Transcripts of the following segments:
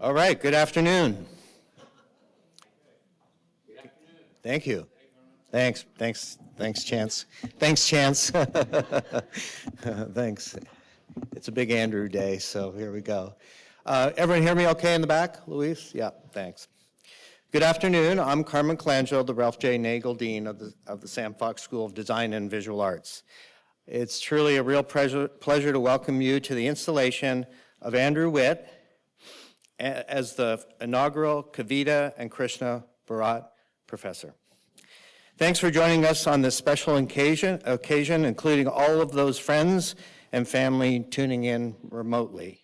All right, good afternoon. Good afternoon. Thank you. Thanks, Chance. Thanks, Chance. Thanks. It's a big Andrew day, so here we go. Everyone hear me okay in the back, Luis? Yeah, thanks. Good afternoon. I'm Carmen Colangelo, the Ralph J. Nagel Dean of the Samfox School of Design and Visual Arts. It's truly a real pleasure to welcome you to the installation of Andrew Witt as the inaugural Kavita and Krishna Bharat Professor. Thanks for joining us on this special occasion, including all of those friends and family tuning in remotely.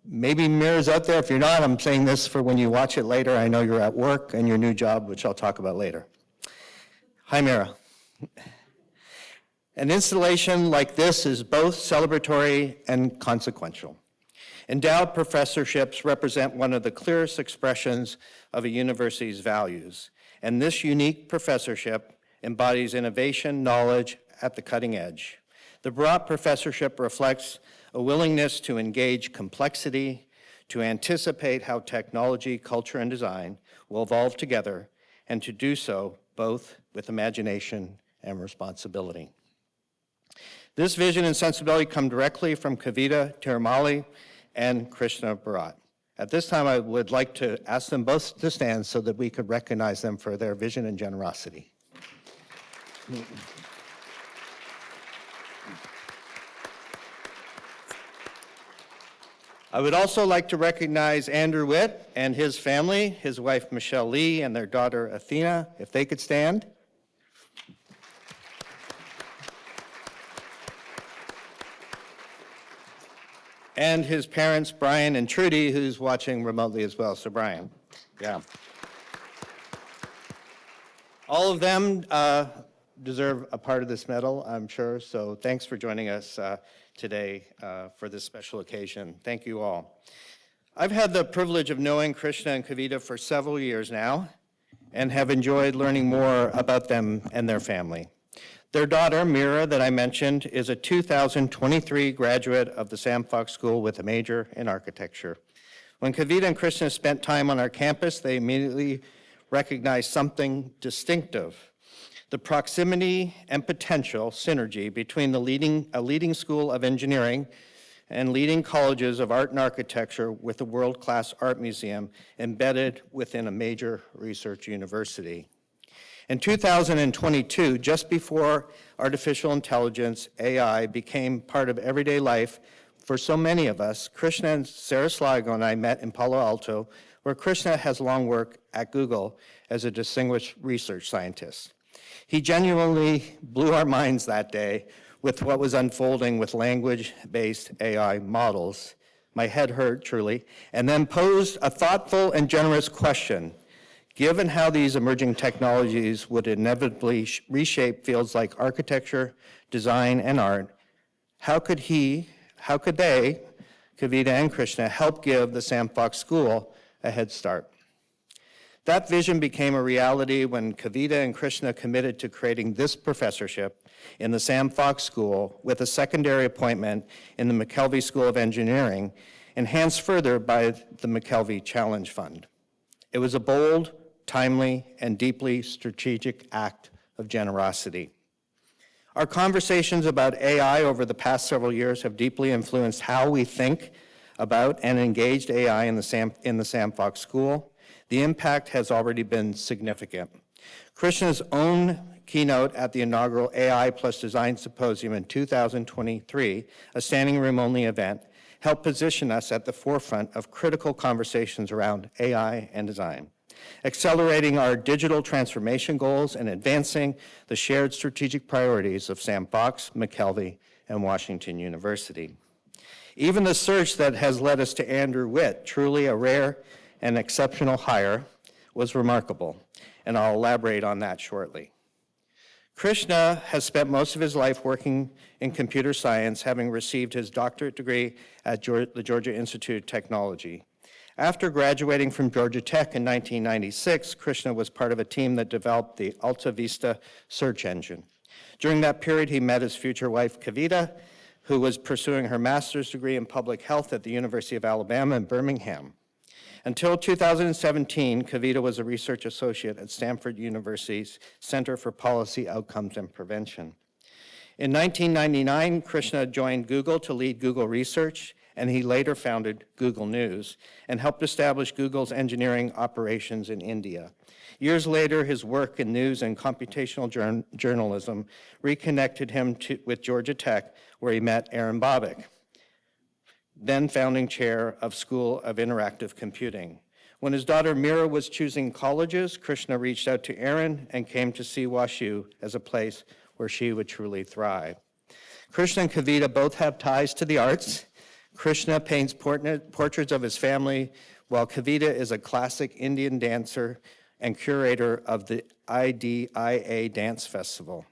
Maybe Mira's out there. If you're not, I'm saying this for when you watch it later. I know you're at work and your new job, which I'll talk about later. Hi, Mira. An installation like this is both celebratory and consequential. Endowed professorships represent one of the clearest expressions of a university's values, and this unique professorship embodies innovation, knowledge at the cutting edge. The Bharat Professorship reflects a willingness to engage complexity, to anticipate how technology, culture, and design will evolve together, and to do so both with imagination and responsibility. This vision and sensibility come directly from Kavita Tirumali and Krishna Bharat. At this time, I would like to ask them both to stand so that we could recognize them for their vision and generosity. I would also like to recognize Andrew Witt and his family, his wife Michelle Lee and their daughter Athena, if they could stand. And his parents, Brian and Trudy, who's watching remotely as well. So Brian, yeah. All of them deserve a part of this medal, I'm sure. So thanks for joining us today for this special occasion. Thank you all. I've had the privilege of knowing Krishna and Kavita for several years now and have enjoyed learning more about them and their family. Their daughter, Mira, that I mentioned, is a 2023 graduate of the Samfox School with a major in architecture. When Kavita and Krishna spent time on our campus, they immediately recognized something distinctive: the proximity and potential synergy between a leading school of engineering and leading colleges of art and architecture with a world-class art museum embedded within a major research university. In 2022, just before artificial intelligence, AI, became part of everyday life for so many of us, Krishna and Sarah Sligo and I met in Palo Alto, where Krishna has long worked at Google as a distinguished research scientist. He genuinely blew our minds that day with what was unfolding with language-based AI models. My head hurt, truly, and then posed a thoughtful and generous question. Given how these emerging technologies would inevitably reshape fields like architecture, design, and art, how could they, Kavita and Krishna, help give the Samfox School a head start? That vision became a reality when Kavita and Krishna committed to creating this professorship in the Samfox School with a secondary appointment in the McKelvey School of Engineering, enhanced further by the McKelvey Challenge Fund. It was a bold, timely, and deeply strategic act of generosity. Our conversations about AI over the past several years have deeply influenced how we think about and engaged AI in the Samfox School. The impact has already been significant. Krishna's own keynote at the inaugural AI plus Design Symposium in 2023, a standing room only event, helped position us at the forefront of critical conversations around AI and design, accelerating our digital transformation goals and advancing the shared strategic priorities of Samfox, McKelvey, and Washington University. Even the search that has led us to Andrew Witt, truly a rare and exceptional hire, was remarkable, and I'll elaborate on that shortly. Krishna has spent most of his life working in computer science, having received his doctorate degree at the Georgia Institute of Technology. After graduating from Georgia Tech in 1996, Krishna was part of a team that developed the Alta Vista search engine. During that period, he met his future wife, Kavita, who was pursuing her master's degree in public health at the University of Alabama in Birmingham. Until 2017, Kavita was a research associate at Stanford University's Center for Policy Outcomes and Prevention. In 1999, Krishna joined Google to lead Google Research, and he later founded Google News and helped establish Google's engineering operations in India. Years later, his work in news and computational journalism reconnected him with Georgia Tech, where he met Aaron Bobick, then founding chair of School of Interactive Computing. When his daughter Mira was choosing colleges, Krishna reached out to Aaron and came to see WashU as a place where she would truly thrive. Krishna and Kavita both have ties to the arts. Krishna paints portraits of his family, while Kavita is a classic Indian dancer and curator of the IDIA Dance Festival.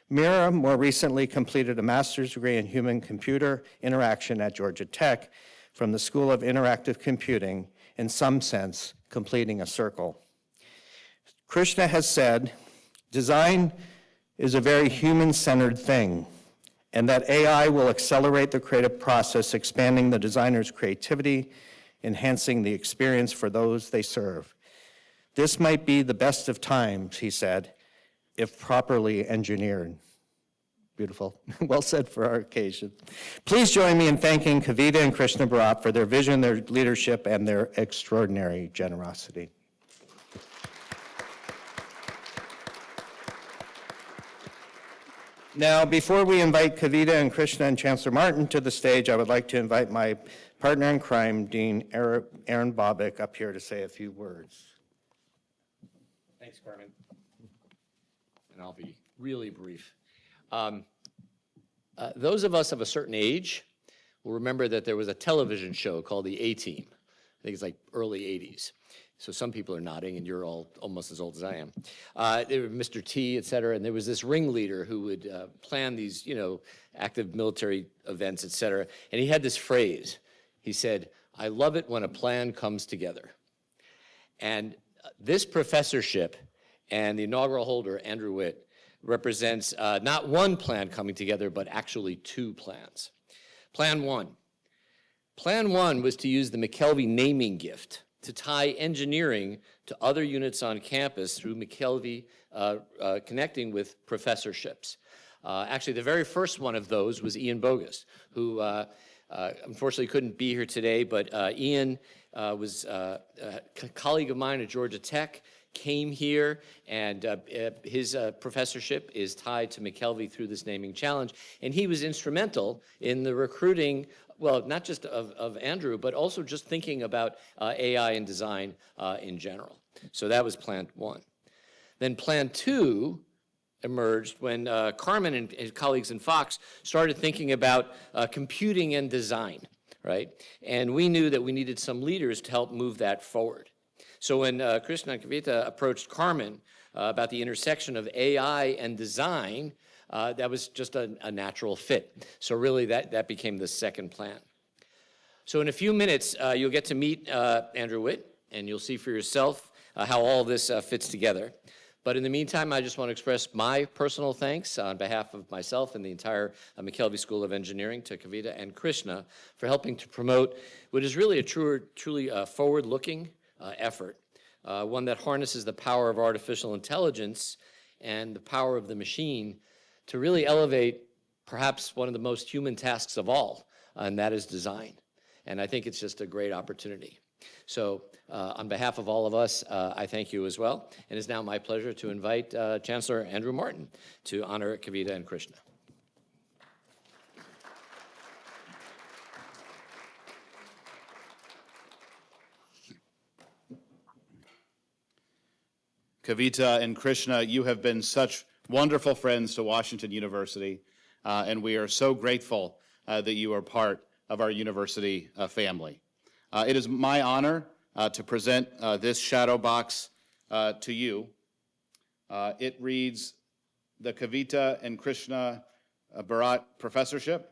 Mira more recently completed a master's degree in human-computer interaction at Georgia Tech from the School of Interactive Computing, in some sense, completing a circle. Krishna has said, design is a very human-centered thing, and that AI will accelerate the creative process, expanding the designer's creativity, enhancing the experience for those they serve. This might be the best of times, he said, if properly engineered. Beautiful. Well said for our occasion. Please join me in thanking Kavita and Krishna Bharat for their vision, their leadership, and their extraordinary generosity. Now, before we invite Kavita and Krishna and Chancellor Martin to the stage, I would like to invite my partner in crime, Dean Aaron Bobick, up here to say a few words. Thanks, Carmen. And I'll be really brief. Those of us of a certain age will remember that there was a television show called The A-Team. I think it's like early 80s. So some people are nodding, and you're all almost as old as I am. There was Mr. T, et cetera, and there was this ringleader who would plan these, active military events, et cetera. And he had this phrase. He said, "I love it when a plan comes together." And this professorship and the inaugural holder, Andrew Witt, represents not one plan coming together, but actually two plans. Plan one. Plan one was to use the McKelvey naming gift to tie engineering to other units on campus through McKelvey connecting with professorships. Actually, the very first one of those was Ian Bogus, who unfortunately couldn't be here today, but Ian was a colleague of mine at Georgia Tech, came here, and his professorship is tied to McKelvey through this naming challenge, and he was instrumental in the recruiting, well, not just of Andrew, but also just thinking about AI and design in general. So that was plan one. Then plan two emerged when Carmen and his colleagues in Fox started thinking about computing and design, right? And we knew that we needed some leaders to help move that forward. So when Krishna and Kavita approached Carmen about the intersection of AI and design, that was just a natural fit. So really that became the second plan. So in a few minutes, you'll get to meet Andrew Witt, and you'll see for yourself how all this fits together. But in the meantime, I just want to express my personal thanks on behalf of myself and the entire McKelvey School of Engineering to Kavita and Krishna for helping to promote what is really a truly forward-looking effort, one that harnesses the power of artificial intelligence and the power of the machine to really elevate perhaps one of the most human tasks of all, and that is design. And I think it's just a great opportunity. So on behalf of all of us, I thank you as well. And it's now my pleasure to invite Chancellor Andrew Martin to honor Kavita and Krishna. Kavita and Krishna, you have been such wonderful friends to Washington University, and we are so grateful that you are part of our university family. It is my honor to present this shadow box to you. It reads, the Kavita and Krishna Bharat Professorship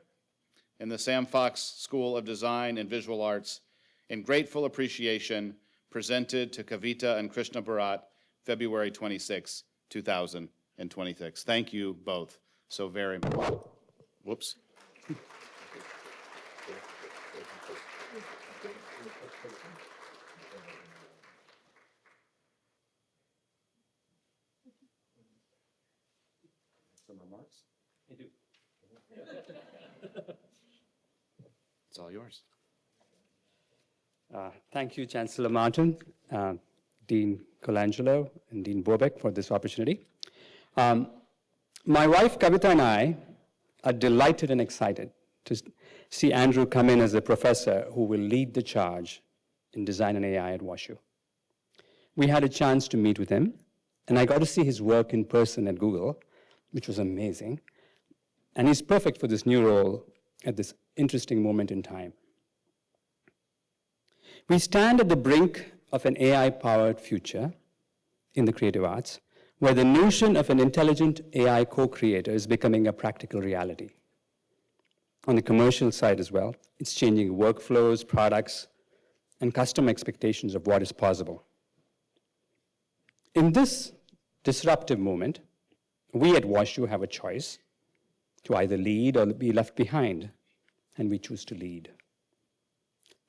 in the Sam Fox School of Design and Visual Arts, in grateful appreciation, presented to Kavita and Krishna Bharat, February 26, 2026. Thank you both so very much. Whoops. Some remarks? I do. It's all yours. Thank you, Chancellor Martin, Dean Colangelo, and Dean Bobeck for this opportunity. My wife, Kavita, and I are delighted and excited to see Andrew come in as a professor who will lead the charge in design and AI at WashU. We had a chance to meet with him, and I got to see his work in person at Google, which was amazing. And he's perfect for this new role at this interesting moment in time. We stand at the brink of an AI-powered future in the creative arts, where the notion of an intelligent AI co-creator is becoming a practical reality. On the commercial side as well, it's changing workflows, products, and customer expectations of what is possible. In this disruptive moment, we at WashU have a choice to either lead or be left behind, and we choose to lead.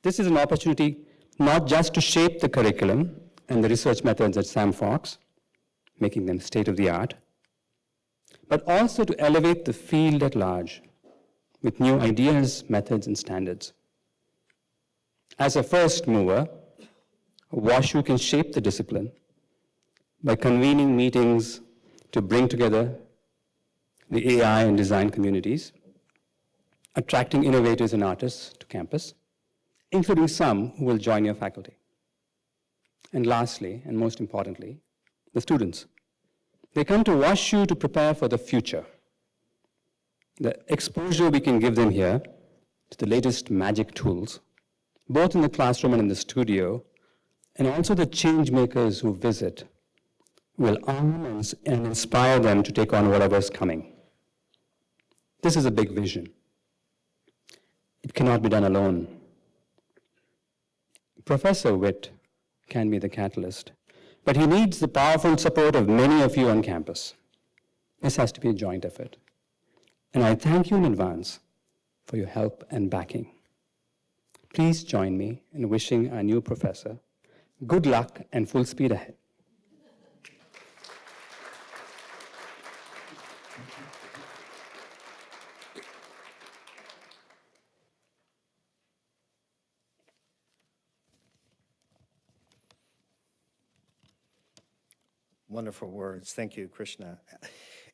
This is an opportunity not just to shape the curriculum and the research methods at SamFox, making them state-of-the-art, but also to elevate the field at large with new ideas, methods, and standards. As a first mover, WashU can shape the discipline by convening meetings to bring together the AI and design communities, attracting innovators and artists to campus, including some who will join your faculty. And lastly, and most importantly, the students. They come to WashU to prepare for the future. The exposure we can give them here to the latest magic tools, both in the classroom and in the studio, and also the change makers who visit, will arm and inspire them to take on whatever's coming. This is a big vision. It cannot be done alone. Professor Witt can be the catalyst, but he needs the powerful support of many of you on campus. This has to be a joint effort. And I thank you in advance for your help and backing. Please join me in wishing our new professor good luck and full speed ahead. Wonderful words. Thank you, Krishna.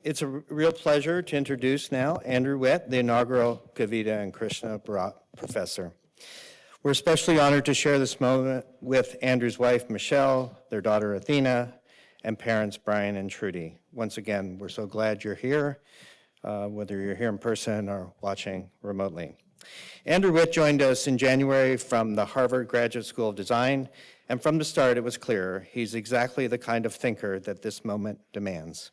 It's a real pleasure to introduce now Andrew Witt, the inaugural Kavita and Krishna Bharat professor. We're especially honored to share this moment with Andrew's wife, Michelle, their daughter, Athena, and parents, Brian and Trudy. Once again, we're so glad you're here, whether you're here in person or watching remotely. Andrew Witt joined us in January from the Harvard Graduate School of Design, and from the start, it was clear he's exactly the kind of thinker that this moment demands.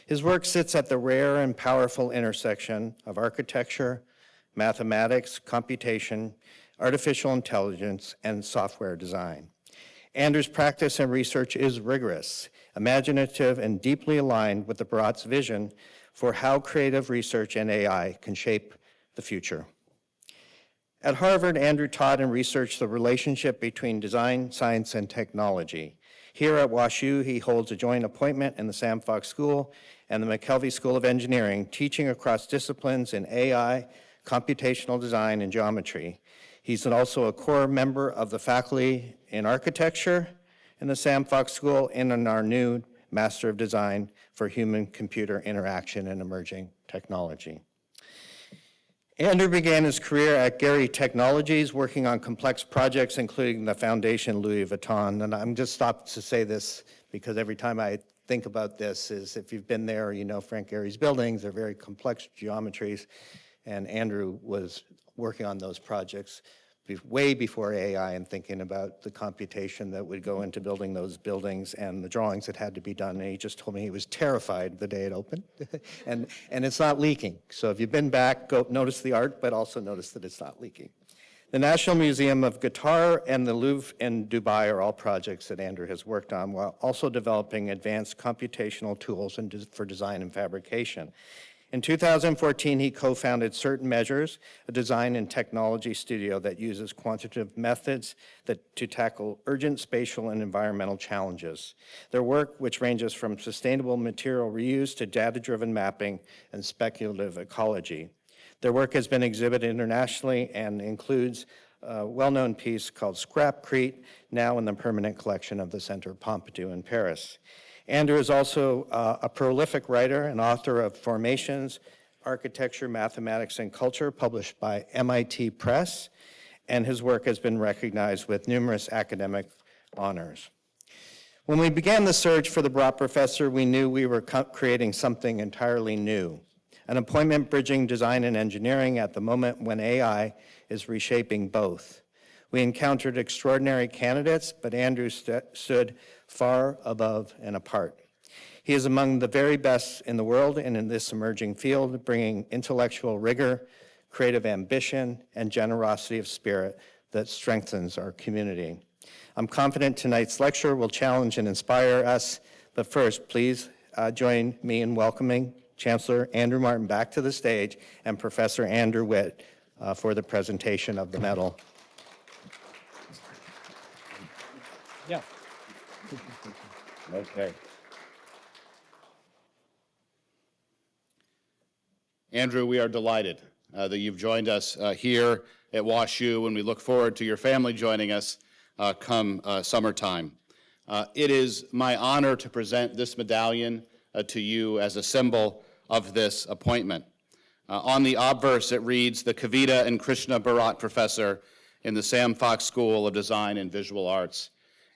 His work sits at the rare and powerful intersection of architecture, mathematics, computation, artificial intelligence, and software design. Andrew's practice and research is rigorous, imaginative, and deeply aligned with the Bharat's vision for how creative research and AI can shape the future. At Harvard, Andrew taught and researched the relationship between design, science, and technology. Here at WashU, he holds a joint appointment in the samfoxschool and the McKelvey School of Engineering, teaching across disciplines in AI, computational design, and geometry. He's also a core member of the faculty in architecture in the samfoxschool and in our new Master of Design for Human-Computer Interaction and Emerging Technology. Andrew began his career at Gary Technologies, working on complex projects, including the Foundation Louis Vuitton. And I'm just stopped to say this because every time I think about this is if you've been there, you know Frank Gehry's buildings, they're very complex geometries. And Andrew was working on those projects way before AI and thinking about the computation that would go into building those buildings and the drawings that had to be done. And he just told me he was terrified the day it opened. and it's not leaking. So if you've been back, go notice the art, but also notice that it's not leaking. The National Museum of Guitar and the Louvre in Dubai are all projects that Andrew has worked on, while also developing advanced computational tools for design and fabrication. In 2014, he co-founded Certain Measures, a design and technology studio that uses quantitative methods to tackle urgent spatial and environmental challenges. Their work, which ranges from sustainable material reuse to data-driven mapping and speculative ecology. Their work has been exhibited internationally and includes a well-known piece called Scrapcrete, now in the permanent collection of the Centre Pompidou in Paris. Andrew is also a prolific writer and author of Formations, Architecture, Mathematics, and Culture, published by MIT Press, and his work has been recognized with numerous academic honors. When we began the search for the Bharat Professor, we knew we were creating something entirely new, an appointment bridging design and engineering at the moment when AI is reshaping both. We encountered extraordinary candidates, but Andrew stood far above and apart. He is among the very best in the world and in this emerging field, bringing intellectual rigor, creative ambition, and generosity of spirit that strengthens our community. I'm confident tonight's lecture will challenge and inspire us, but first, please join me in welcoming Chancellor Andrew Martin back to the stage and Professor Andrew Witt for the presentation of the medal. Yeah. Okay. Andrew, we are delighted that you've joined us here at WashU, and we look forward to your family joining us come summertime. It is my honor to present this medallion to you as a symbol of this appointment. On the obverse, it reads, the Kavita and Krishna Bharat Professor in the School of Design and Visual Arts.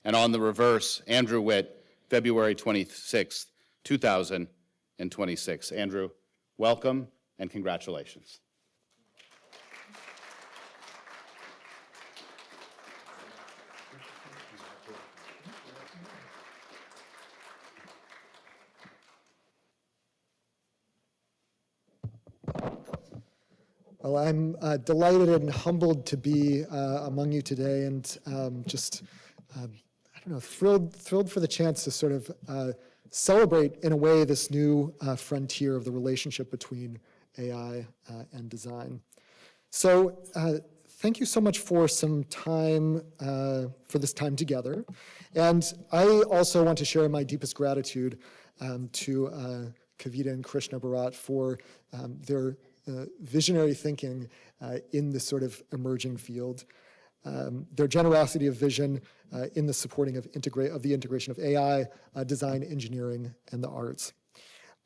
And on the reverse, Andrew Witt, February 26th, 2026. Andrew, welcome and congratulations. Well, I'm delighted and humbled to be among you today, and thrilled for the chance to sort of celebrate, in a way, this new frontier of the relationship between AI and design. So thank you so much for some time, for this time together. And I also want to share my deepest gratitude to Kavita and Krishna Bharat for their visionary thinking in this sort of emerging field. Their generosity of vision in the supporting of the integration of AI, design, engineering, and the arts.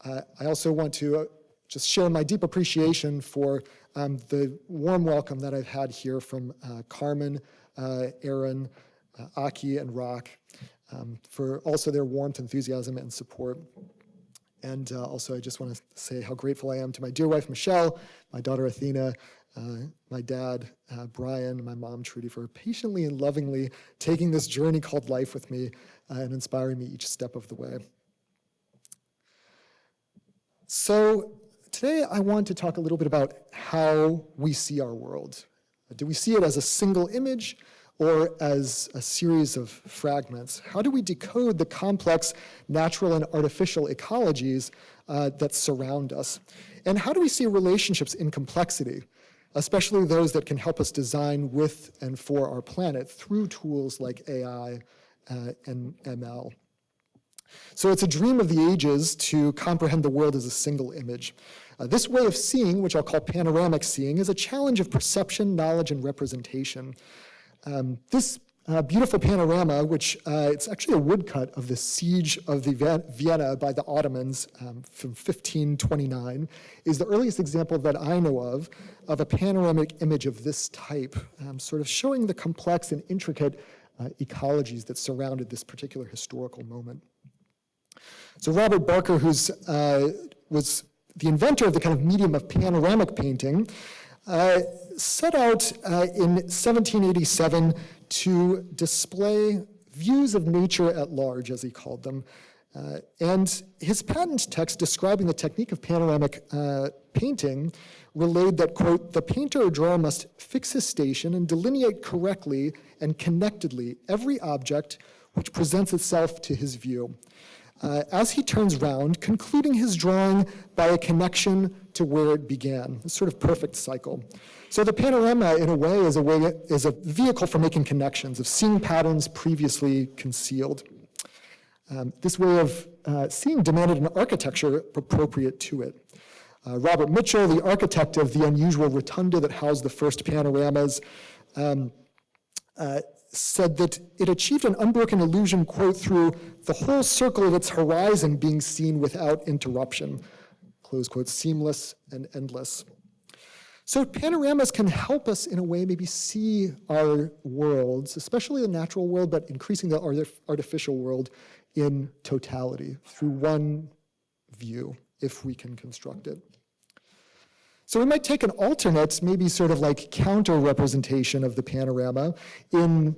I also want to just share my deep appreciation for the warm welcome that I've had here from Carmen, Aaron, Aki, and Rock, for also their warmth, enthusiasm, and support. And also, I just want to say how grateful I am to my dear wife, Michelle, my daughter, Athena, my dad, Brian, my mom, Trudy, for patiently and lovingly taking this journey called life with me and inspiring me each step of the way. So today, I want to talk a little bit about how we see our world. Do we see it as a single image or as a series of fragments? How do we decode the complex natural and artificial ecologies that surround us? And how do we see relationships in complexity, especially those that can help us design with and for our planet through tools like AI and ML? So it's a dream of the ages to comprehend the world as a single image. This way of seeing, which I'll call panoramic seeing, is a challenge of perception, knowledge, and representation. This beautiful panorama, which it's actually a woodcut of the siege of the Vienna by the Ottomans from 1529, is the earliest example that I know of a panoramic image of this type, sort of showing the complex and intricate ecologies that surrounded this particular historical moment. So Robert Barker, who's was the inventor of the kind of medium of panoramic painting, set out in 1787 to display views of nature at large, as he called them. And his patent text describing the technique of panoramic painting relayed that, quote, the painter or drawer must fix his station and delineate correctly and connectedly every object which presents itself to his view. as he turns round, concluding his drawing by a connection to where it began, a sort of perfect cycle. So the panorama, in a way, is a vehicle for making connections, of seeing patterns previously concealed. This way of seeing demanded an architecture appropriate to it. Robert Mitchell, the architect of the unusual rotunda that housed the first panoramas, said that it achieved an unbroken illusion, quote, through the whole circle of its horizon being seen without interruption, close quote, seamless and endless. So panoramas can help us, in a way, maybe see our worlds, especially the natural world, but increasingly the artificial world, in totality, through one view, if we can construct it. So we might take an alternate, maybe sort of like counter representation of the panorama in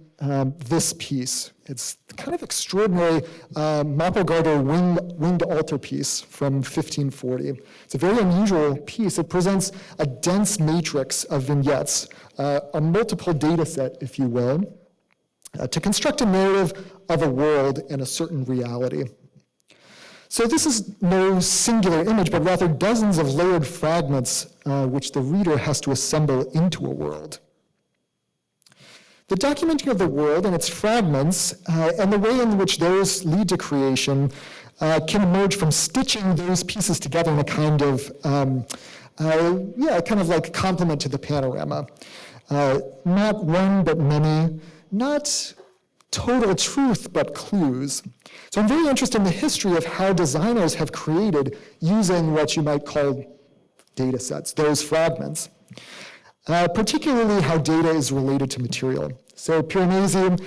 this piece. It's kind of extraordinary Mapelgarder winged altarpiece from 1540. It's a very unusual piece. It presents a dense matrix of vignettes, a multiple data set, if you will, to construct a narrative of a world and a certain reality. So this is no singular image, but rather dozens of layered fragments which the reader has to assemble into a world. The documenting of the world and its fragments and the way in which those lead to creation can emerge from stitching those pieces together in a kind of, kind of like complement to the panorama. Not one, but many, not total truth, but clues. So I'm very interested in the history of how designers have created using what you might call data sets, those fragments, particularly how data is related to material. So Piranesi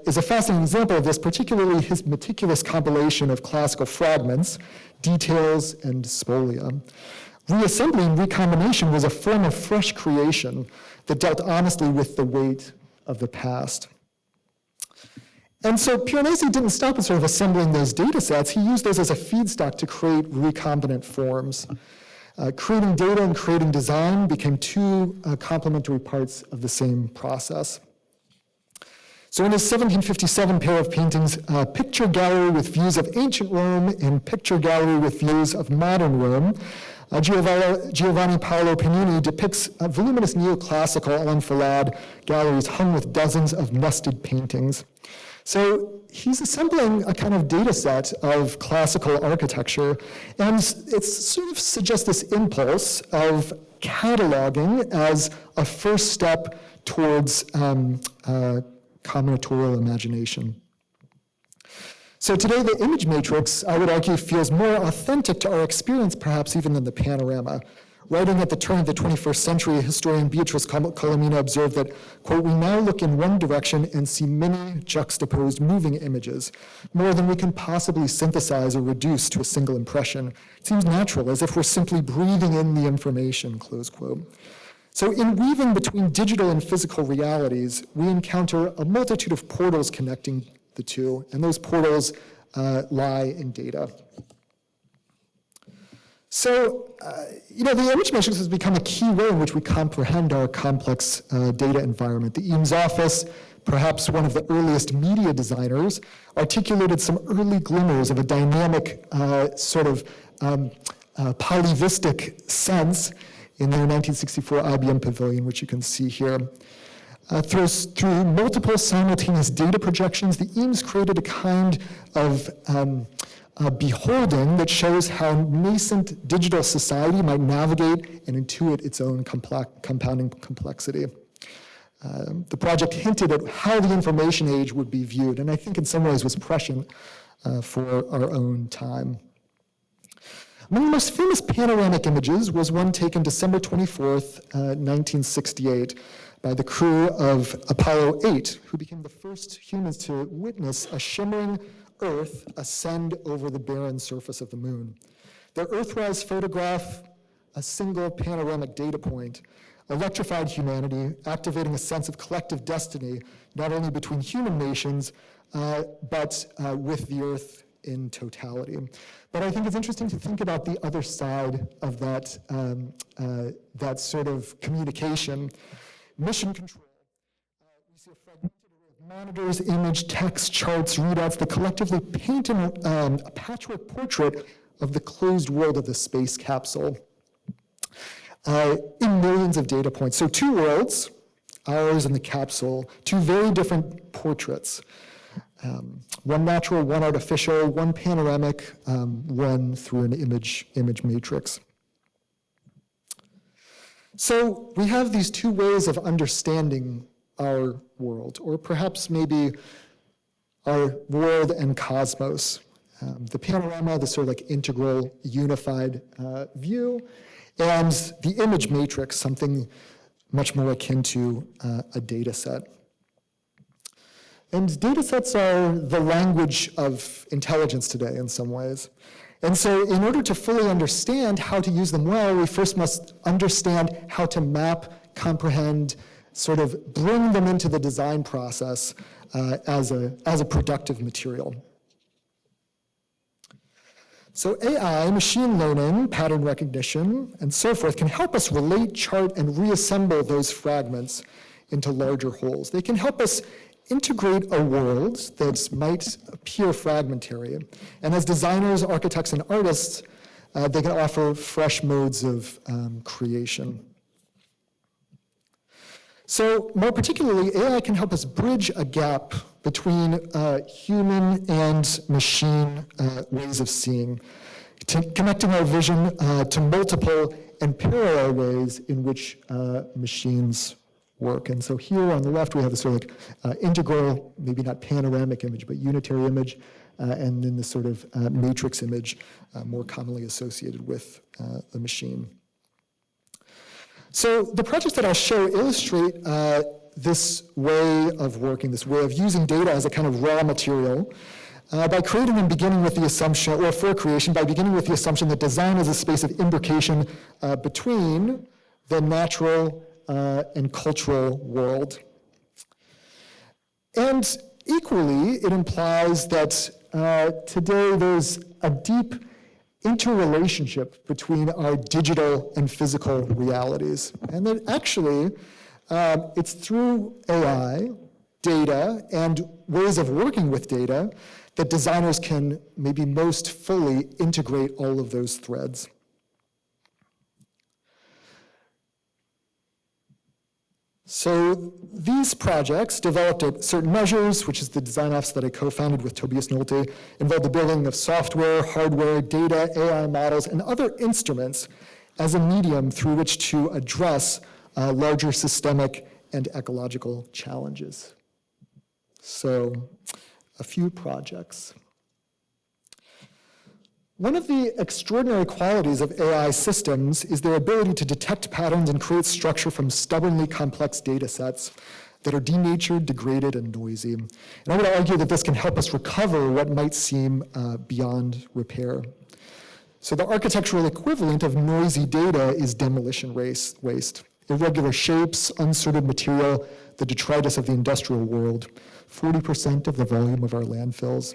is a fascinating example of this, particularly his meticulous compilation of classical fragments, details, and spolia. Reassembly and recombination was a form of fresh creation that dealt honestly with the weight of the past. And so Piranesi didn't stop at sort of assembling those data sets. He used those as a feedstock to create recombinant forms. Creating data and creating design became two complementary parts of the same process. So in his 1757 pair of paintings, Picture Gallery with Views of Ancient Rome and Picture Gallery with Views of Modern Rome, Giovanni Paolo Panini depicts voluminous neoclassical enfilade galleries hung with dozens of nested paintings. So he's assembling a kind of data set of classical architecture, and it sort of suggests this impulse of cataloging as a first step towards combinatorial imagination. So today, the image matrix, I would argue, feels more authentic to our experience, perhaps even than the panorama. Writing at the turn of the 21st century, historian Beatrice Colomina observed that, quote, "We now look in one direction and see many juxtaposed moving images, more than we can possibly synthesize or reduce to a single impression. It seems natural, as if we're simply breathing in the information," close quote. So in weaving between digital and physical realities, we encounter a multitude of portals connecting the two, and those portals lie in data. So, the image matrix has become a key way in which we comprehend our complex data environment. The Eames office, perhaps one of the earliest media designers, articulated some early glimmers of a dynamic polyvistic sense in their 1964 IBM pavilion, which you can see here. Through multiple simultaneous data projections, the Eames created a kind of beholding that shows how nascent digital society might navigate and intuit its own compounding complexity. The project hinted at how the information age would be viewed, and I think in some ways was prescient for our own time. Among the most famous panoramic images was one taken December 24th, 1968, by the crew of Apollo 8, who became the first humans to witness a shimmering Earth ascend over the barren surface of the moon. Their Earthrise photograph, a single panoramic data point, electrified humanity, activating a sense of collective destiny, not only between human nations, but with the Earth in totality. But I think it's interesting to think about the other side of that sort of communication. Mission control. We see a fragmented monitors, image, text, charts, readouts that collectively paint a patchwork portrait of the closed world of the space capsule in millions of data points. So 2 worlds, ours and the capsule, 2 very different portraits. One natural, one artificial, one panoramic, one through an image matrix. So we have these 2 ways of understanding our world, or perhaps maybe our world and cosmos. The panorama, the sort of like integral, unified view, and the image matrix, something much more akin to a data set. And data sets are the language of intelligence today in some ways. And so in order to fully understand how to use them well, we first must understand how to map, comprehend, sort of bring them into the design process as a productive material. So AI, machine learning, pattern recognition, and so forth can help us relate, chart, and reassemble those fragments into larger wholes. They can help us integrate a world that might appear fragmentary. And as designers, architects, and artists, they can offer fresh modes of creation. So more particularly, AI can help us bridge a gap between human and machine ways of seeing, connecting our vision to multiple and parallel ways in which machines work. And so here on the left, we have a sort of integral, maybe not panoramic image, but unitary image, and then the sort of matrix image more commonly associated with the machine. So the projects that I'll show illustrate this way of working, this way of using data as a kind of raw material by creating and beginning with the assumption, or for creation, by beginning with the assumption that design is a space of imbrication between the natural and cultural world. And equally, it implies that today there's a deep interrelationship between our digital and physical realities. And that actually, it's through AI, data, and ways of working with data that designers can maybe most fully integrate all of those threads. So these projects, developed at Certain Measures, which is the design office that I co-founded with Tobias Nolte, involve the building of software, hardware, data, AI models, and other instruments as a medium through which to address larger systemic and ecological challenges. So a few projects. One of the extraordinary qualities of AI systems is their ability to detect patterns and create structure from stubbornly complex data sets that are denatured, degraded, and noisy. And I would argue that this can help us recover what might seem beyond repair. So the architectural equivalent of noisy data is demolition waste. Irregular shapes, unsorted material, the detritus of the industrial world, 40% of the volume of our landfills.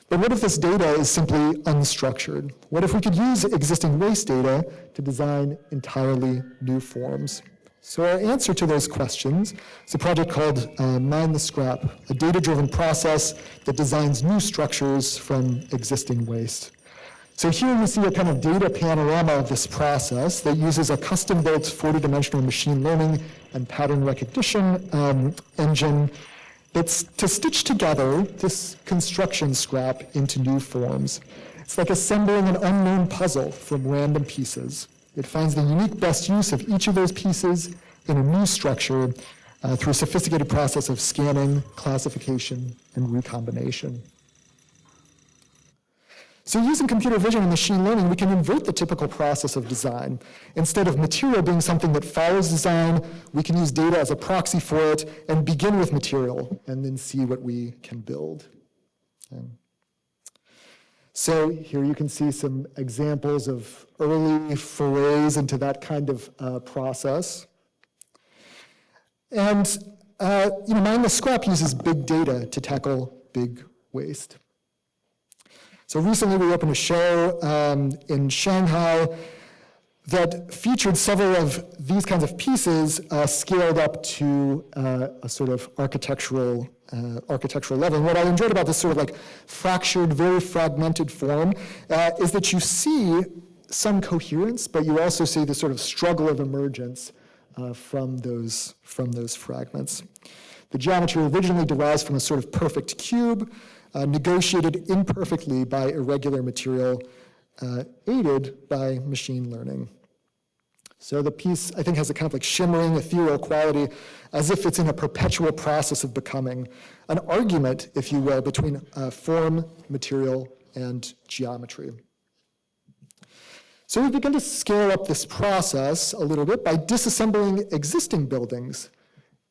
But what if this data is simply unstructured? What if we could use existing waste data to design entirely new forms? So our answer to those questions is a project called Mind the Scrap, a data-driven process that designs new structures from existing waste. So here you see a kind of data panorama of this process that uses a custom-built 40-dimensional machine learning and pattern recognition engine that's to stitch together this construction scrap into new forms. It's like assembling an unknown puzzle from random pieces. It finds the unique best use of each of those pieces in a new structure through a sophisticated process of scanning, classification, and recombination. So using computer vision and machine learning, we can invert the typical process of design. Instead of material being something that follows design, we can use data as a proxy for it and begin with material and then see what we can build. So here you can see some examples of early forays into that kind of process. And Mind the Scrap uses big data to tackle big waste. So recently we opened a show in Shanghai that featured several of these kinds of pieces scaled up to a sort of architectural level. And what I enjoyed about this sort of like fractured, very fragmented form is that you see some coherence, but you also see the sort of struggle of emergence from those fragments. The geometry originally derives from a sort of perfect cube, negotiated imperfectly by irregular material, aided by machine learning. So the piece, I think, has a kind of like shimmering, ethereal quality, as if it's in a perpetual process of becoming, an argument, if you will, between form, material, and geometry. So we begin to scale up this process a little bit by disassembling existing buildings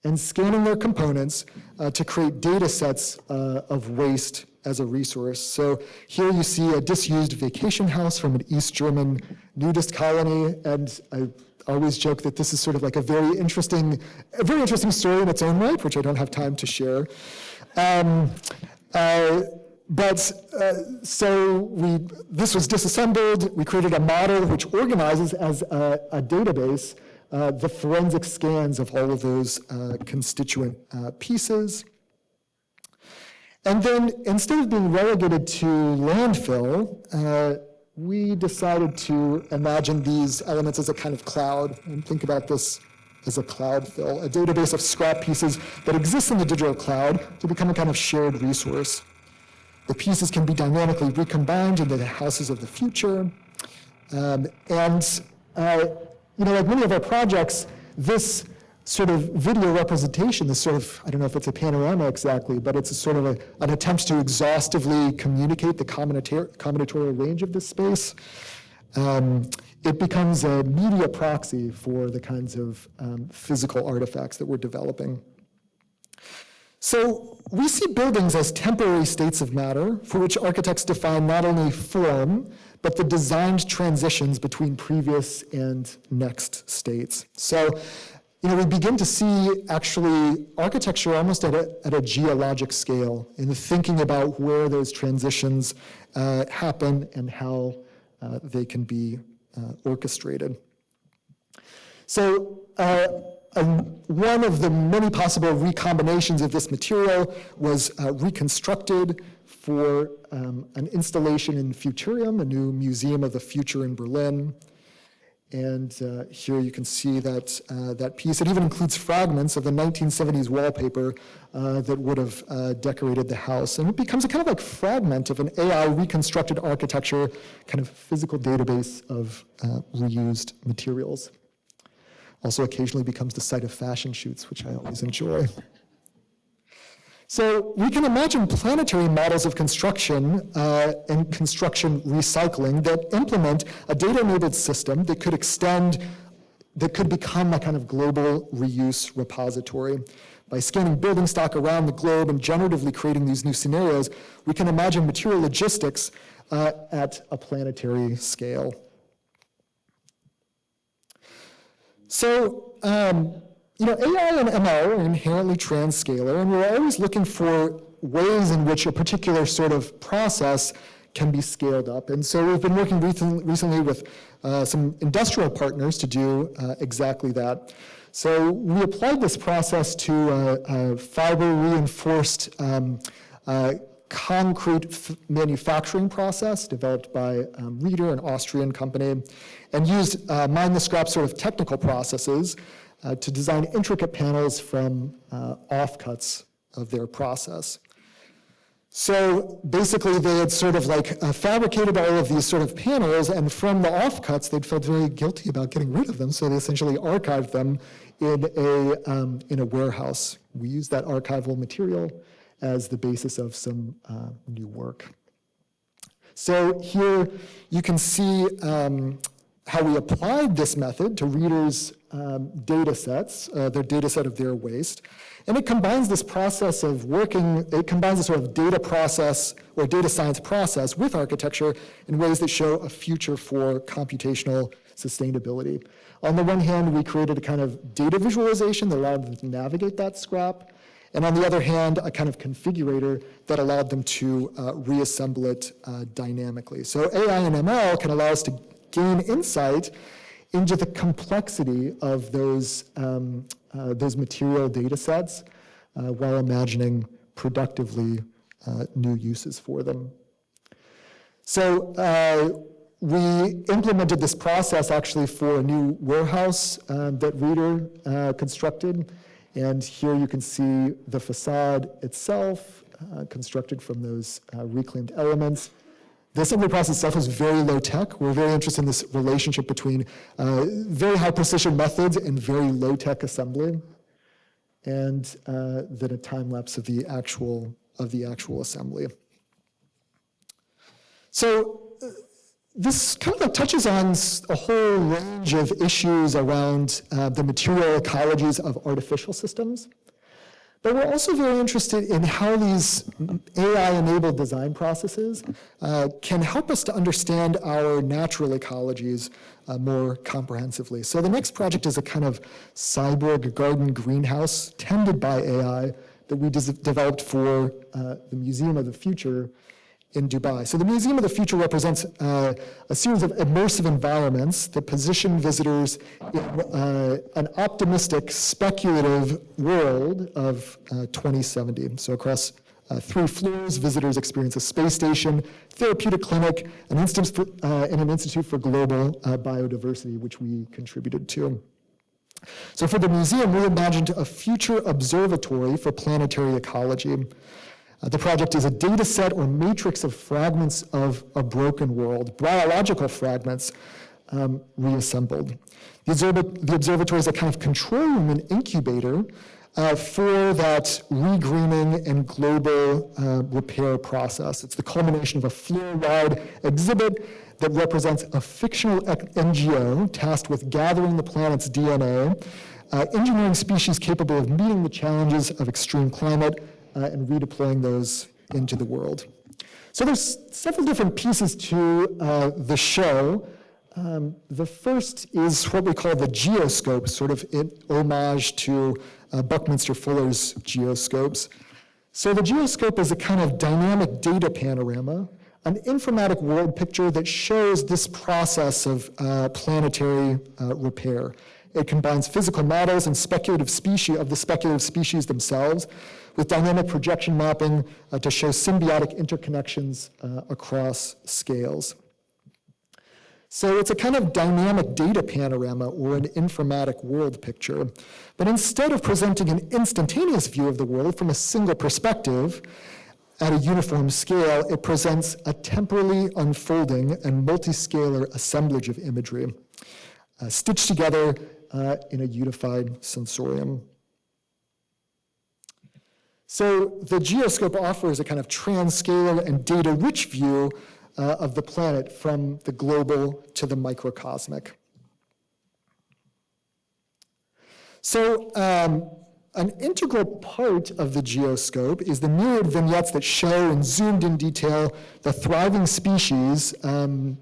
and scanning their components to create data sets of waste as a resource. So here you see a disused vacation house from an East German nudist colony, and I always joke that this is sort of like a very interesting story in its own right, which I don't have time to share. This was disassembled. We created a model which organizes as a database the forensic scans of all of those constituent pieces. And then instead of being relegated to landfill, we decided to imagine these elements as a kind of cloud and think about this as a cloud fill, a database of scrap pieces that exists in the digital cloud to become a kind of shared resource. The pieces can be dynamically recombined into the houses of the future. Like many of our projects, this sort of video representation, this sort of, I don't know if it's a panorama exactly, but it's a sort of an attempt to exhaustively communicate the combinatorial range of this space. It becomes a media proxy for the kinds of physical artifacts that we're developing. So we see buildings as temporary states of matter for which architects define not only form, but the designed transitions between previous and next states. So, we begin to see actually architecture almost at a geologic scale in the thinking about where those transitions happen and how they can be orchestrated. So, one of the many possible recombinations of this material was reconstructed for an installation in Futurium, a new museum of the future in Berlin. And here you can see that piece. It even includes fragments of the 1970s wallpaper that would have decorated the house. And it becomes a kind of like fragment of an AI reconstructed architecture, kind of physical database of reused materials. Also occasionally becomes the site of fashion shoots, which I always enjoy. So we can imagine planetary models of construction and construction recycling that implement a data-enabled system that could extend, that could become a kind of global reuse repository. By scanning building stock around the globe and generatively creating these new scenarios, we can imagine material logistics at a planetary scale. So, AI and ML are inherently transscalar, and we're always looking for ways in which a particular sort of process can be scaled up. And so we've been working recently with some industrial partners to do exactly that. So we applied this process to a fiber-reinforced concrete manufacturing process developed by Reeder, an Austrian company, and used mind-the-scrap sort of technical processes to design intricate panels from offcuts of their process. So basically they had sort of like fabricated all of these sort of panels, and from the offcuts they'd felt very guilty about getting rid of them, so they essentially archived them in a warehouse. We used that archival material as the basis of some new work. So here you can see how we applied this method to Reeder's data sets, their data set of their waste. And it combines this process of working, it combines a sort of data process or data science process with architecture in ways that show a future for computational sustainability. On the one hand, we created a kind of data visualization that allowed them to navigate that scrap. And on the other hand, a kind of configurator that allowed them to reassemble it dynamically. So AI and ML can allow us to gain insight into the complexity of those material data sets while imagining productively new uses for them. So we implemented this process actually for a new warehouse that Reader constructed. And here you can see the facade itself constructed from those reclaimed elements. The assembly process itself is very low tech. We're very interested in this relationship between very high precision methods and very low tech assembly. And then a time lapse of the actual assembly. So this kind of like touches on a whole range of issues around the material ecologies of artificial systems. But we're also very interested in how these AI-enabled design processes can help us to understand our natural ecologies more comprehensively. So the next project is a kind of cyborg garden greenhouse tended by AI that we developed for the Museum of the Future in Dubai. So the Museum of the Future represents a series of immersive environments that position visitors in an optimistic, speculative world of 2070. So across 3 floors, visitors experience a space station, therapeutic clinic, and an institute for global biodiversity, which we contributed to. So for the museum, we imagined a future observatory for planetary ecology. The project is a data set or matrix of fragments of a broken world, biological fragments reassembled. The observatory is a kind of control room and incubator for that regreening and global repair process. It's the culmination of a floor-wide exhibit that represents a fictional NGO tasked with gathering the planet's DNA, engineering species capable of meeting the challenges of extreme climate, and redeploying those into the world. So there's several different pieces to the show. The first is what we call the geoscope, sort of in homage to Buckminster Fuller's geoscopes. So the geoscope is a kind of dynamic data panorama, an informatic world picture that shows this process of planetary repair. It combines physical models and speculative species themselves with dynamic projection mapping to show symbiotic interconnections across scales. So it's a kind of dynamic data panorama or an informatic world picture. But instead of presenting an instantaneous view of the world from a single perspective at a uniform scale, it presents a temporally unfolding and multiscalar assemblage of imagery, stitched together in a unified sensorium. So the geoscope offers a kind of transcalar and data-rich view of the planet from the global to the microcosmic. So an integral part of the geoscope is the myriad vignettes that show in zoomed in detail the thriving species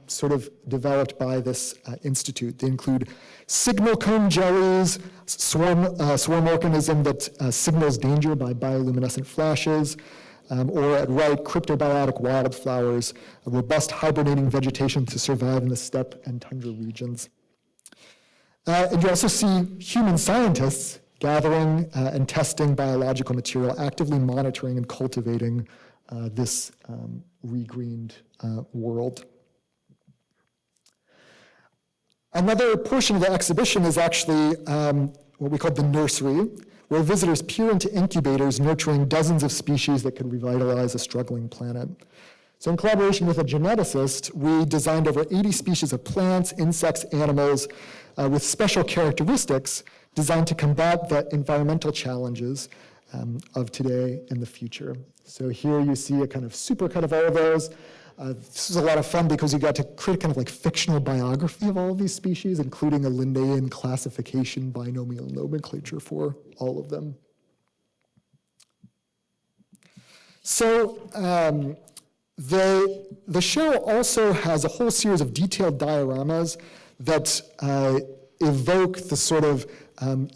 sort of developed by this institute. They include signal cone jellies, swarm organism that signals danger by bioluminescent flashes, or at right, cryptobiotic wildflowers, a robust hibernating vegetation to survive in the steppe and tundra regions. And you also see human scientists gathering and testing biological material, actively monitoring and cultivating this regreened world. Another portion of the exhibition is actually what we call the nursery, where visitors peer into incubators nurturing dozens of species that could revitalize a struggling planet. So in collaboration with a geneticist, we designed over 80 species of plants, insects, animals with special characteristics designed to combat the environmental challenges of today and the future. So here you see a kind of supercut of all of those. This was a lot of fun because you got to create kind of like fictional biography of all of these species, including a Linnaean classification binomial nomenclature for all of them. So the show also has a whole series of detailed dioramas that evoke the sort of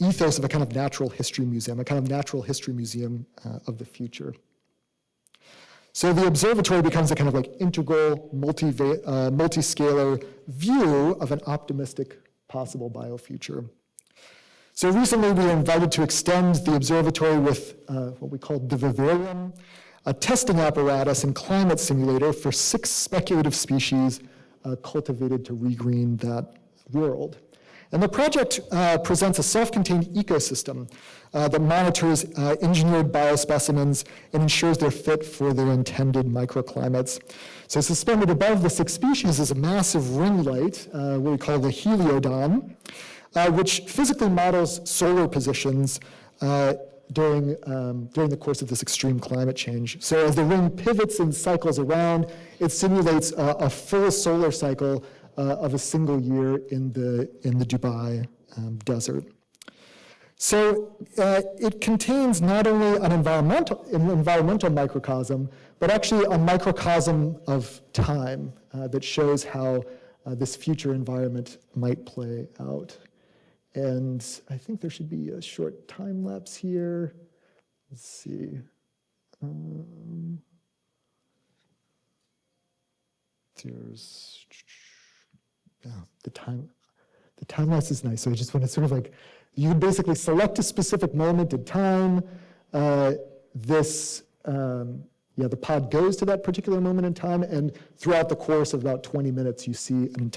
ethos of a kind of natural history museum, a kind of natural history museum of the future. So the observatory becomes a kind of like integral, multiscalar view of an optimistic possible biofuture. So recently we were invited to extend the observatory with what we call the vivarium, a testing apparatus and climate simulator for 6 speculative species cultivated to regreen that world. And the project presents a self-contained ecosystem that monitors engineered biospecimens and ensures they're fit for their intended microclimates. So suspended above the 6 species is a massive ring light, what we call the heliodon, which physically models solar positions during the course of this extreme climate change. So as the ring pivots and cycles around, it simulates a full solar cycle of a single year in the Dubai desert. So it contains not only an environmental microcosm, but actually a microcosm of time that shows how this future environment might play out. And I think there should be a short time lapse here. Let's see. There's, yeah, the time lapse is nice. So I just want to sort of like, you can basically select a specific moment in time. The pod goes to that particular moment in time, and throughout the course of about 20 minutes, you see an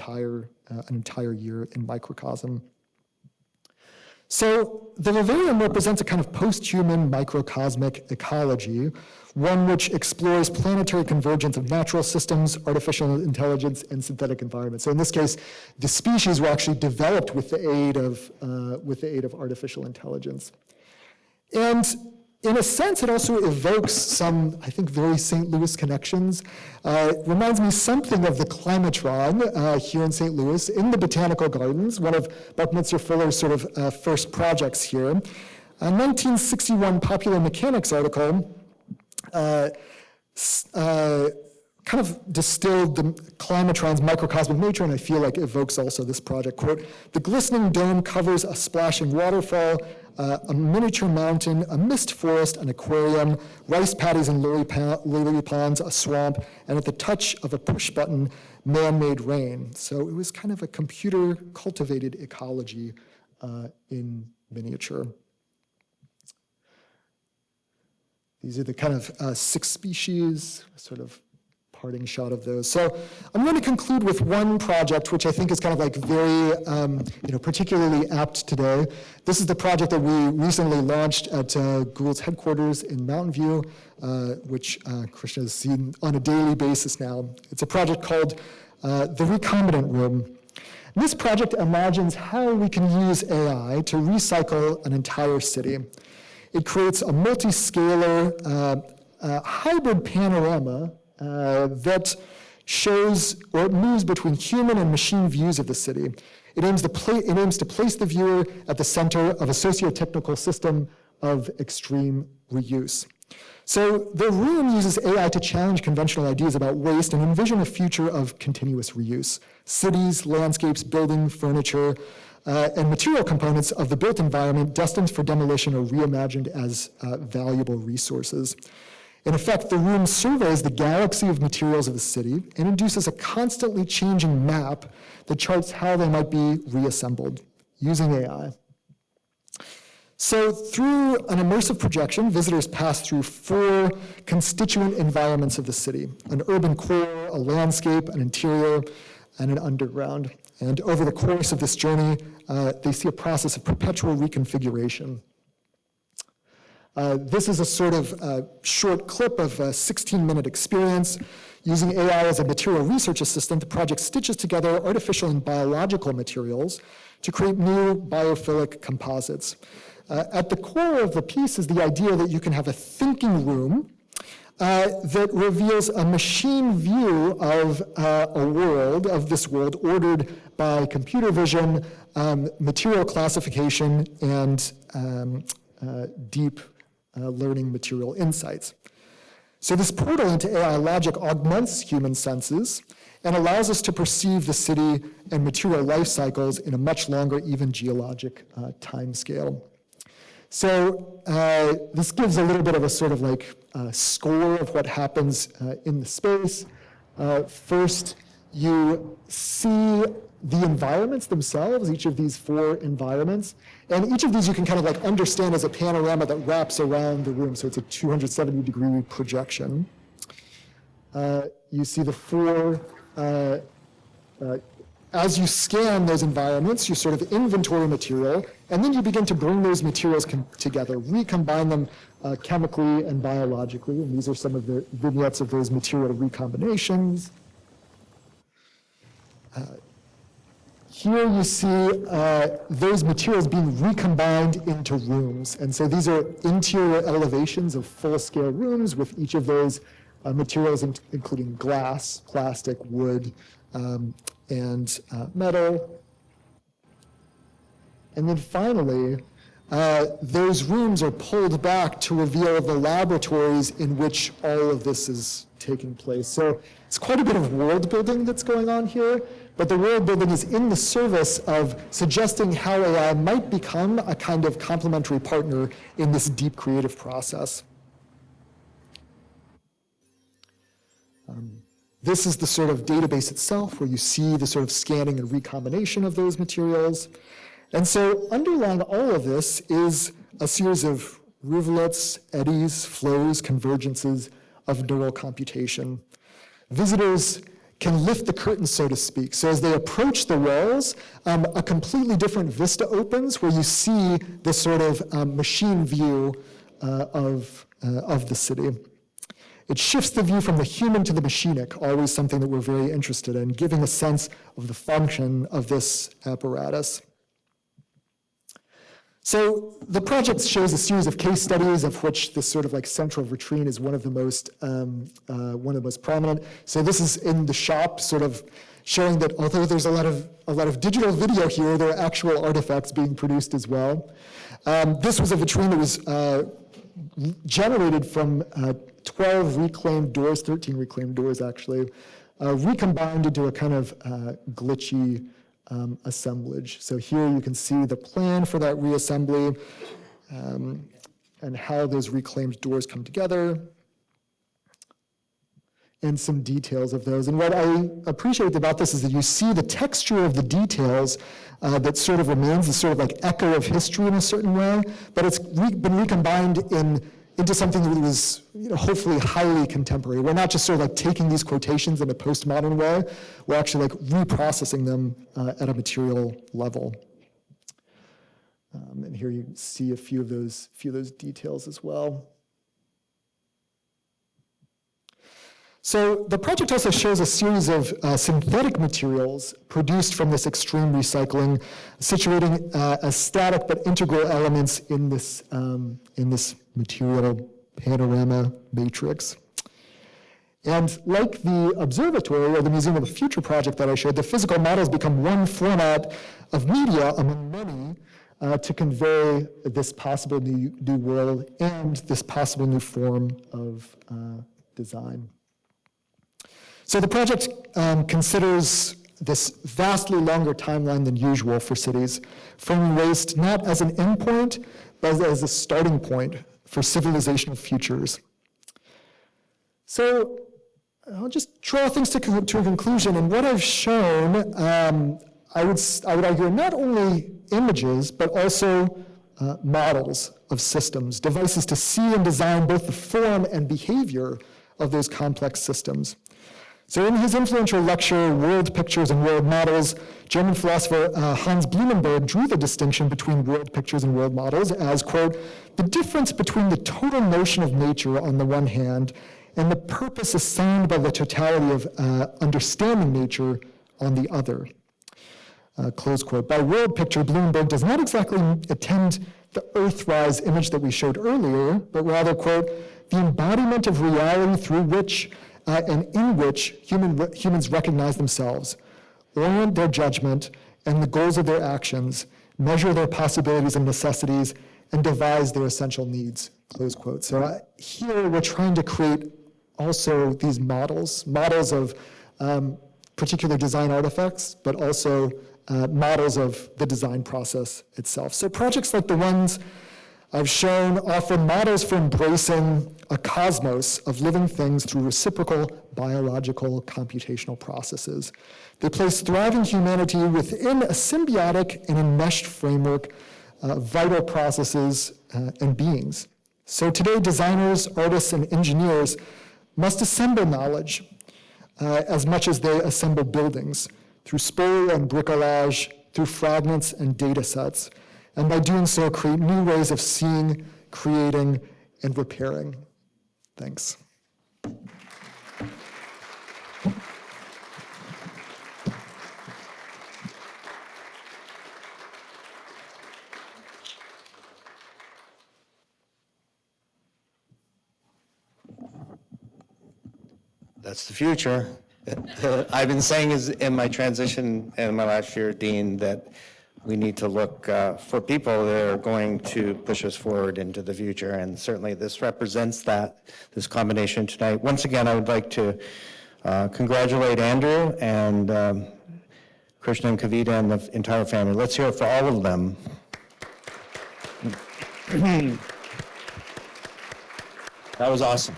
entire year in microcosm. So the vivarium represents a kind of post-human microcosmic ecology, one which explores planetary convergence of natural systems, artificial intelligence, and synthetic environments. So in this case, the species were actually developed with the aid of artificial intelligence. And in a sense, it also evokes some, I think, very St. Louis connections. It reminds me something of the climatron here in St. Louis in the Botanical Gardens, one of Buckminster Fuller's sort of first projects here. A 1961 Popular Mechanics article kind of distilled the climatron's microcosmic nature, and I feel like evokes also this project. Quote, "The glistening dome covers a splashing waterfall, a miniature mountain, a mist forest, an aquarium, rice paddies and lily ponds, a swamp, and at the touch of a push button, man-made rain." So it was kind of a computer-cultivated ecology in miniature. These are the kind of 6 species, sort of parting shot of those. So I'm going to conclude with one project, which I think is kind of like very, particularly apt today. This is the project that we recently launched at Google's headquarters in Mountain View, which Krishna has seen on a daily basis now. It's a project called the Recombinant Room. And this project imagines how we can use AI to recycle an entire city. It creates a multi-scalar hybrid panorama that shows, or it moves between human and machine views of the city. It aims to place the viewer at the center of a socio-technical system of extreme reuse. So the room uses AI to challenge conventional ideas about waste and envision a future of continuous reuse. Cities, landscapes, building, furniture, and material components of the built environment destined for demolition are reimagined as valuable resources. In effect, the room surveys the galaxy of materials of the city and induces a constantly changing map that charts how they might be reassembled using AI. So through an immersive projection, visitors pass through 4 constituent environments of the city: an urban core, a landscape, an interior, and an underground. And over the course of this journey, they see a process of perpetual reconfiguration. This is a sort of short clip of a 16-minute experience. Using AI as a material research assistant, the project stitches together artificial and biological materials to create new biophilic composites. At the core of the piece is the idea that you can have a thinking room that reveals a machine view of this world ordered by computer vision, material classification, and deep learning material insights. So this portal into AI logic augments human senses and allows us to perceive the city and material life cycles in a much longer, even geologic time scale. So this gives a little bit of a sort of like score of what happens in the space. First, you see the environments themselves, each of these 4 environments. And each of these you can kind of like understand as a panorama that wraps around the room. So it's a 270-degree projection. You see the 4, as you scan those environments, you sort of inventory material, and then you begin to bring those materials together, recombine them chemically and biologically. And these are some of the vignettes of those material recombinations. Here you see those materials being recombined into rooms. And so these are interior elevations of full-scale rooms with each of those materials, including glass, plastic, wood, and metal. And then finally, those rooms are pulled back to reveal the laboratories in which all of this is taking place. So it's quite a bit of world building that's going on here, but the world building is in the service of suggesting how AI might become a kind of complementary partner in this deep creative process. This is the sort of database itself where you see the sort of scanning and recombination of those materials. And so underlying all of this is a series of rivulets, eddies, flows, convergences of neural computation. Visitors can lift the curtain, so to speak. So as they approach the walls, a completely different vista opens where you see this sort of machine view of the city. It shifts the view from the human to the machinic, always something that we're very interested in, giving a sense of the function of this apparatus. So the project shows a series of case studies, of which this sort of like central vitrine is one of the most prominent. So this is in the shop, sort of showing that although there's a lot of digital video here, there are actual artifacts being produced as well. This was a vitrine that was generated from 12 reclaimed doors, 13 reclaimed doors actually, recombined into a kind of glitchy assemblage. So here you can see the plan for that reassembly and how those reclaimed doors come together, and some details of those. And what I appreciate about this is that you see the texture of the details that sort of remains, this sort of like echo of history in a certain way, but it's been recombined into something that was, hopefully highly contemporary. We're not just sort of like taking these quotations in a postmodern way, we're actually like reprocessing them at a material level. And here you see a few of those details as well. So the project also shows a series of synthetic materials produced from this extreme recycling, situating as static but integral elements in this material panorama matrix. And like the observatory or the Museum of the Future project that I showed, the physical models become one format of media among many to convey this possible new world and this possible new form of design. So the project considers this vastly longer timeline than usual for cities, framing waste not as an endpoint, but as a starting point for civilizational futures. So I'll just draw things to a conclusion, and what I've shown, I would argue, are not only images, but also models of systems, devices to see and design both the form and behavior of those complex systems. So in his influential lecture, World Pictures and World Models, German philosopher Hans Blumenberg drew the distinction between world pictures and world models as, quote, the difference between the total notion of nature on the one hand and the purpose assigned by the totality of understanding nature on the other, close quote. By world picture, Blumenberg does not exactly attend the Earthrise image that we showed earlier, but rather, quote, the embodiment of reality through which and in which humans recognize themselves, orient their judgment and the goals of their actions, measure their possibilities and necessities, and devise their essential needs, close quote. So here we're trying to create also these models of particular design artifacts, but also models of the design process itself. So projects like the ones I've shown offer models for embracing a cosmos of living things through reciprocal biological computational processes. They place thriving humanity within a symbiotic and enmeshed framework of vital processes and beings. So today, designers, artists, and engineers must assemble knowledge as much as they assemble buildings, through spoil and bricolage, through fragments and data sets, and by doing so, create new ways of seeing, creating, and repairing. Thanks. That's the future. I've been saying in my transition in my last year, Dean, that we need to look for people that are going to push us forward into the future, and certainly this represents that, this combination tonight. Once again, I would like to congratulate Andrew and Krishna and Kavita and the entire family. Let's hear it for all of them. That was awesome.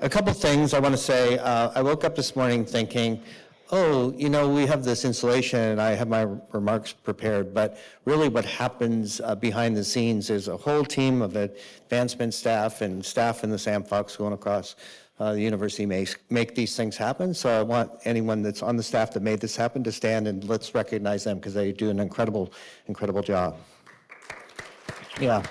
A couple things I want to say. I woke up this morning thinking, oh, you know, we have this installation and I have my remarks prepared, but really what happens behind the scenes is a whole team of advancement staff and staff in the samfoxschool and across the university make these things happen. So I want anyone that's on the staff that made this happen to stand and let's recognize them because they do an incredible, incredible job. Yeah.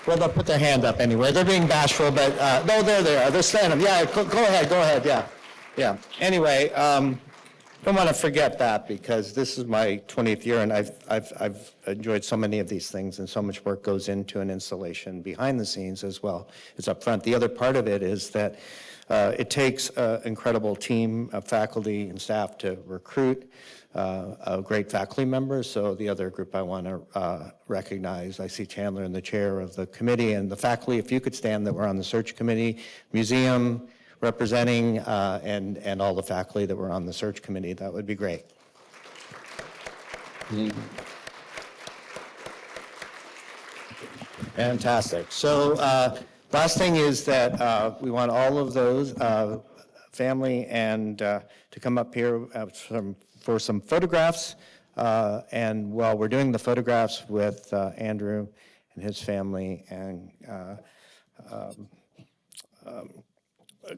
Well, they'll put their hand up anyway. They're being bashful, but no, there they are. They're standing. Yeah, go ahead, yeah. Yeah. Anyway, don't want to forget that because this is my 20th year and I've enjoyed so many of these things and so much work goes into an installation behind the scenes as well as up front. The other part of it is that it takes an incredible team of faculty and staff to recruit great faculty members. So the other group I want to recognize, I see Chandler in the chair of the committee and the faculty, if you could stand, that were on the search committee, museum representing, and all the faculty that were on the search committee, that would be great. Fantastic. So last thing is that we want all of those family and to come up here for some photographs. And while we're doing the photographs with Andrew and his family and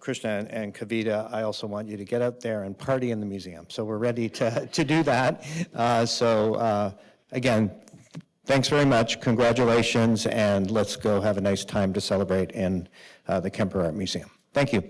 Krishna and Kavita, I also want you to get out there and party in the museum. So we're ready to do that. Again, thanks very much. Congratulations. And let's go have a nice time to celebrate in the Kemper Art Museum. Thank you.